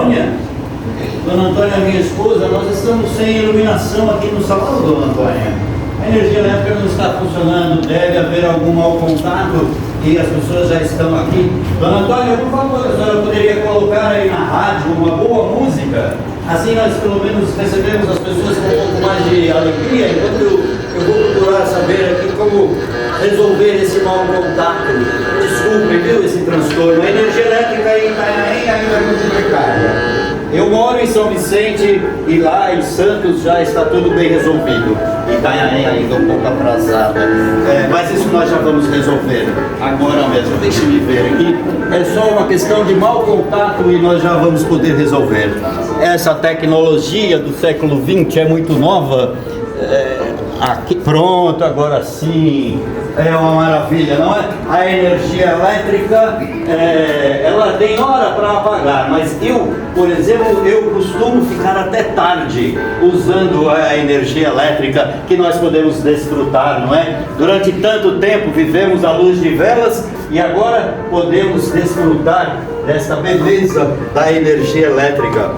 Antônia. Dona Antônia, minha esposa, nós estamos sem iluminação aqui no salão, Dona Antônia. A energia elétrica não está funcionando, deve haver algum mau contato e as pessoas já estão aqui. Dona Antônia, por favor, a senhora poderia colocar aí na rádio uma boa música? Assim nós pelo menos recebemos as pessoas com um pouco mais de alegria, enquanto eu vou procurar saber aqui como resolver esse mau contato. Desculpe, viu, esse transtorno. A energia elétrica em Itanhaém ainda é muito precária. Eu moro em São Vicente e lá em Santos já está tudo bem resolvido. Itanhaém ainda um pouco atrasada. Mas isso nós já vamos resolver agora mesmo. Deixe-me ver aqui. É só uma questão de mau contato e nós já vamos poder resolver. Essa tecnologia do século XX é muito nova. Aqui, pronto, agora sim, é uma maravilha, não é? A energia elétrica, ela tem hora para apagar, mas eu, por exemplo, eu costumo ficar até tarde usando a energia elétrica que nós podemos desfrutar, não é? Durante tanto tempo vivemos à luz de velas e agora podemos desfrutar desta beleza da energia elétrica.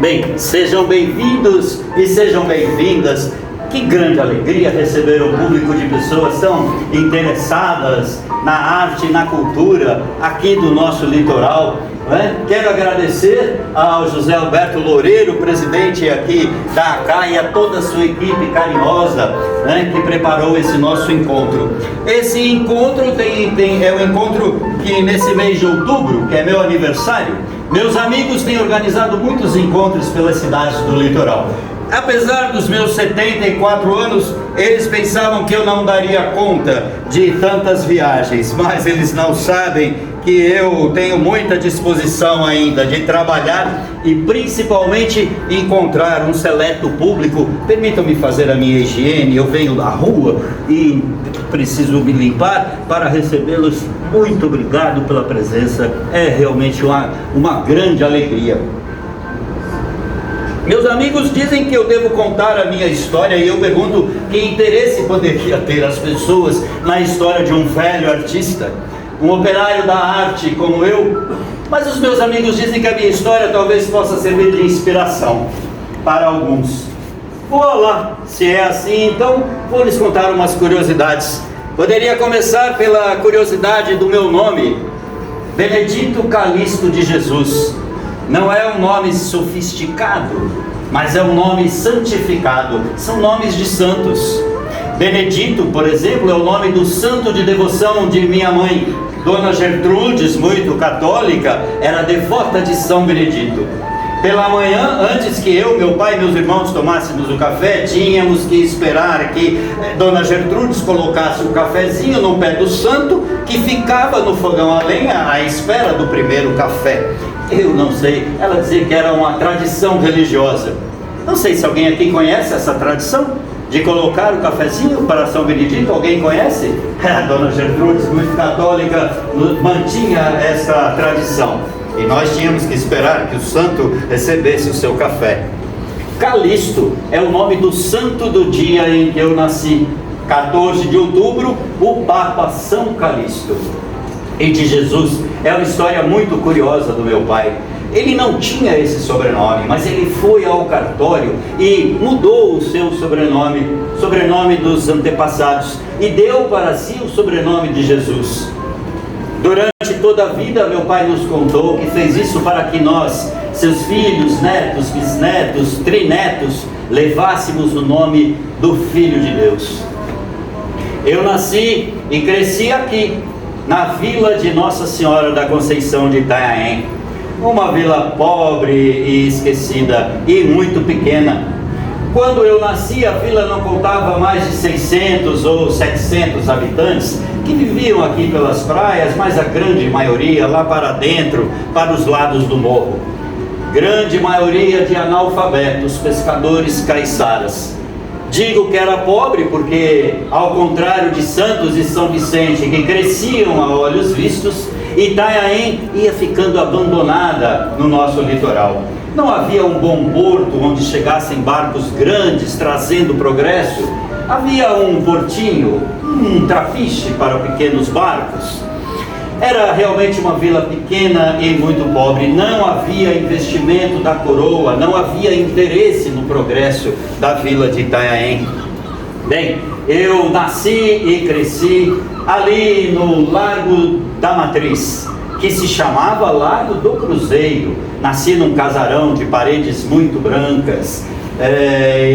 Bem, sejam bem-vindos e sejam bem-vindas. Que grande alegria receber um público de pessoas tão interessadas na arte e na cultura aqui do nosso litoral, né? Quero agradecer ao José Alberto Loureiro, presidente aqui da ACA, e a toda a sua equipe carinhosa, né, que preparou esse nosso encontro. Esse encontro é um encontro que nesse mês de outubro, que é meu aniversário, meus amigos têm organizado muitos encontros pelas cidades do litoral. Apesar dos meus 74 anos, eles pensavam que eu não daria conta de tantas viagens, mas eles não sabem que eu tenho muita disposição ainda de trabalhar e principalmente encontrar um seleto público. Permitam-me fazer a minha higiene, eu venho da rua e preciso me limpar para recebê-los. Muito obrigado pela presença, é realmente uma grande alegria. Meus amigos dizem que eu devo contar a minha história e eu pergunto que interesse poderia ter as pessoas na história de um velho artista, um operário da arte como eu. Mas os meus amigos dizem que a minha história talvez possa servir de inspiração para alguns. Vou lá, se é assim, então vou lhes contar umas curiosidades. Poderia começar pela curiosidade do meu nome, Benedito Calixto de Jesus. Não é um nome sofisticado, mas é um nome santificado. São nomes de santos. Benedito, por exemplo, é o nome do santo de devoção de minha mãe. Dona Gertrudes, muito católica, era devota de São Benedito. Pela manhã, antes que eu, meu pai e meus irmãos tomássemos o café, tínhamos que esperar que Dona Gertrudes colocasse o cafezinho no pé do santo, que ficava no fogão a lenha à espera do primeiro café. Eu não sei, ela dizia que era uma tradição religiosa. Não sei se alguém aqui conhece essa tradição de colocar o cafezinho para São Benedito. Alguém conhece? A Dona Gertrudes, muito católica, mantinha essa tradição. E nós tínhamos que esperar que o santo recebesse o seu café. Calixto é o nome do santo do dia em que eu nasci. 14 de outubro, o Papa São Calixto. E de Jesus é uma história muito curiosa do meu pai. Ele não tinha esse sobrenome, mas ele foi ao cartório e mudou o seu sobrenome dos antepassados, e deu para si o sobrenome de Jesus. Durante toda a vida, meu pai nos contou que fez isso para que nós, seus filhos, netos, bisnetos, trinetos, levássemos o nome do Filho de Deus. Eu nasci e cresci aqui, na vila de Nossa Senhora da Conceição de Itanhaém, uma vila pobre e esquecida e muito pequena. Quando eu nasci, a vila não contava mais de 600 ou 700 habitantes que viviam aqui pelas praias, mas a grande maioria lá para dentro, para os lados do morro. Grande maioria de analfabetos, pescadores caiçaras. Digo que era pobre porque, ao contrário de Santos e São Vicente, que cresciam a olhos vistos, Itanhaém ia ficando abandonada no nosso litoral. Não havia um bom porto onde chegassem barcos grandes trazendo progresso. Havia um portinho, um trapiche para pequenos barcos. Era realmente uma vila pequena e muito pobre. Não havia investimento da coroa, não havia interesse no progresso da vila de Itanhaém. Bem, eu nasci e cresci ali no Largo da Matriz, que se chamava Largo do Cruzeiro. Nasci num casarão de paredes muito brancas.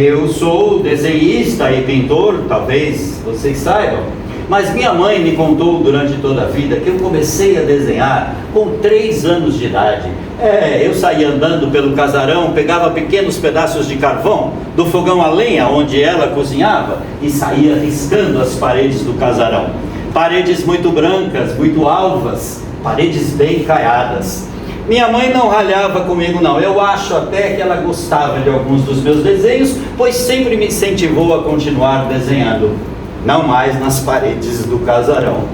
Eu sou desenhista e pintor, talvez vocês saibam. Mas minha mãe me contou durante toda a vida que eu comecei a desenhar com 3 anos de idade. Eu saía andando pelo casarão, pegava pequenos pedaços de carvão do fogão a lenha onde ela cozinhava e saía riscando as paredes do casarão. Paredes muito brancas, muito alvas, paredes bem caiadas. Minha mãe não ralhava comigo não, eu acho até que ela gostava de alguns dos meus desenhos, pois sempre me incentivou a continuar desenhando. Não mais nas paredes do casarão.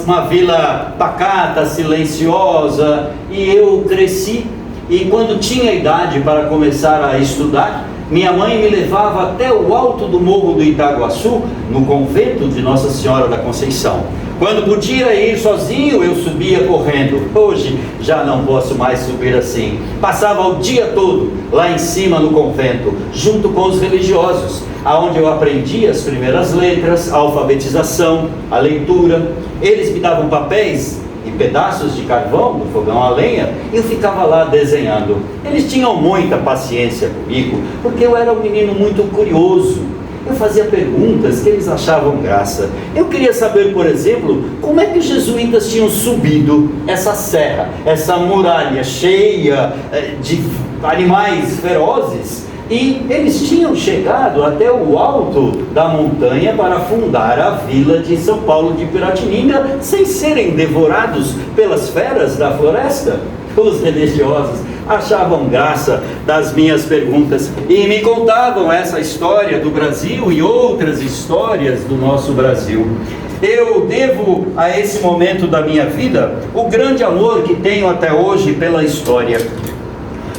Uma vila pacata, silenciosa, e eu cresci, e quando tinha idade para começar a estudar, minha mãe me levava até o alto do morro do Itaguaçu, no convento de Nossa Senhora da Conceição. Quando podia ir sozinho, eu subia correndo. Hoje já não posso mais subir assim. Passava o dia todo lá em cima no convento, junto com os religiosos, aonde eu aprendi as primeiras letras, a alfabetização, a leitura. Eles me davam papéis e pedaços de carvão do fogão a lenha, e eu ficava lá desenhando. Eles tinham muita paciência comigo, porque eu era um menino muito curioso. Eu fazia perguntas que eles achavam graça. Eu queria saber, por exemplo, como é que os jesuítas tinham subido essa serra, essa muralha cheia de animais ferozes, e eles tinham chegado até o alto da montanha para fundar a vila de São Paulo de Piratininga, sem serem devorados pelas feras da floresta. Os religiosos achavam graça das minhas perguntas e me contavam essa história do Brasil e outras histórias do nosso Brasil. Eu devo a esse momento da minha vida o grande amor que tenho até hoje pela história.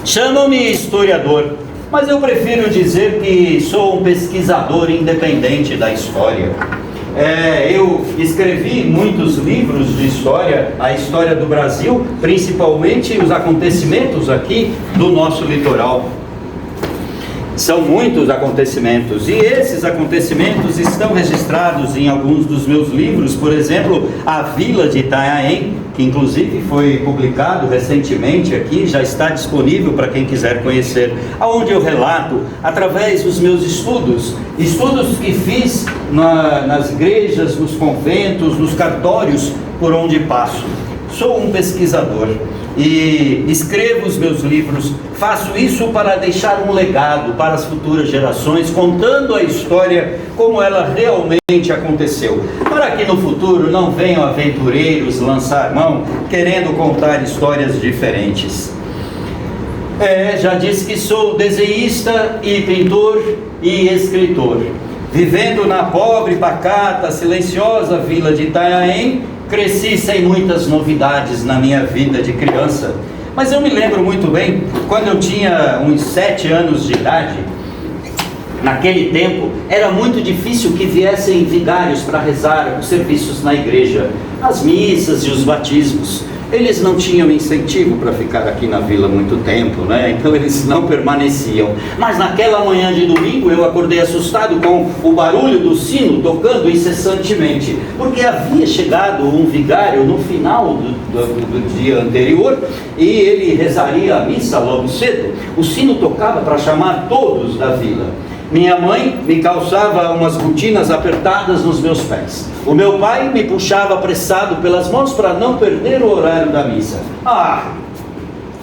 Chamam-me historiador, mas eu prefiro dizer que sou um pesquisador independente da história. Eu escrevi muitos livros de história, a história do Brasil, principalmente os acontecimentos aqui do nosso litoral. São muitos acontecimentos, e esses acontecimentos estão registrados em alguns dos meus livros. Por exemplo, a Vila de Itanhaém, que inclusive foi publicado recentemente aqui, já está disponível para quem quiser conhecer, onde eu relato, através dos meus estudos que fiz nas igrejas, nos conventos, nos cartórios por onde passo. Sou um pesquisador e escrevo os meus livros. Faço isso para deixar um legado para as futuras gerações, contando a história como ela realmente aconteceu, para que no futuro não venham aventureiros lançar mão querendo contar histórias diferentes. Já disse que sou desenhista e pintor e escritor. Vivendo na pobre, pacata, silenciosa vila de Itanhaém, cresci sem muitas novidades na minha vida de criança. Mas eu me lembro muito bem, quando eu tinha uns 7 anos de idade, naquele tempo, era muito difícil que viessem vigários para rezar os serviços na igreja, as missas e os batismos. Eles não tinham incentivo para ficar aqui na vila muito tempo, né? Então eles não permaneciam. Mas naquela manhã de domingo eu acordei assustado com o barulho do sino tocando incessantemente, porque havia chegado um vigário no final do dia anterior, e ele rezaria a missa logo cedo. O sino tocava para chamar todos da vila. Minha mãe me calçava umas botinas apertadas nos meus pés. O meu pai me puxava apressado pelas mãos para não perder o horário da missa.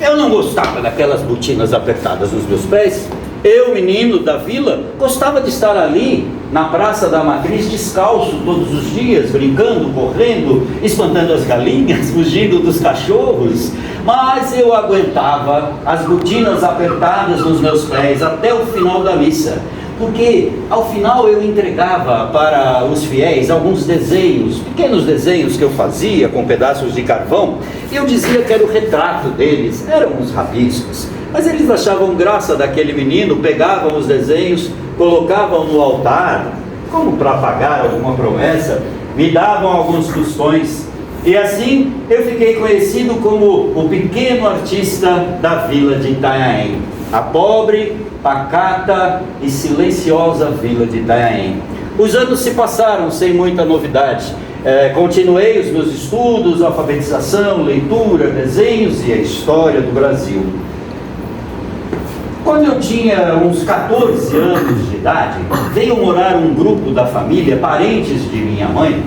Eu não gostava daquelas botinas apertadas nos meus pés. Eu, menino da vila, gostava de estar ali na Praça da Matriz descalço todos os dias, brincando, correndo, espantando as galinhas, fugindo dos cachorros. Mas eu aguentava as botinas apertadas nos meus pés até o final da missa, porque ao final eu entregava para os fiéis alguns desenhos, pequenos desenhos que eu fazia com pedaços de carvão, e eu dizia que era o retrato deles, eram uns rabiscos, mas eles achavam graça daquele menino, pegavam os desenhos, colocavam no altar, como para pagar alguma promessa, me davam alguns tostões, E assim eu fiquei conhecido como o pequeno artista da vila de Itanhaém, a pobre, pacata e silenciosa vila de Itanhaém. Os anos se passaram sem muita novidade. Continuei os meus estudos, alfabetização, leitura, desenhos e a história do Brasil. Quando eu tinha uns 14 anos de idade, veio morar um grupo da família, parentes de minha mãe,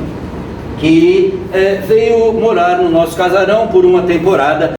que veio morar no nosso casarão por uma temporada.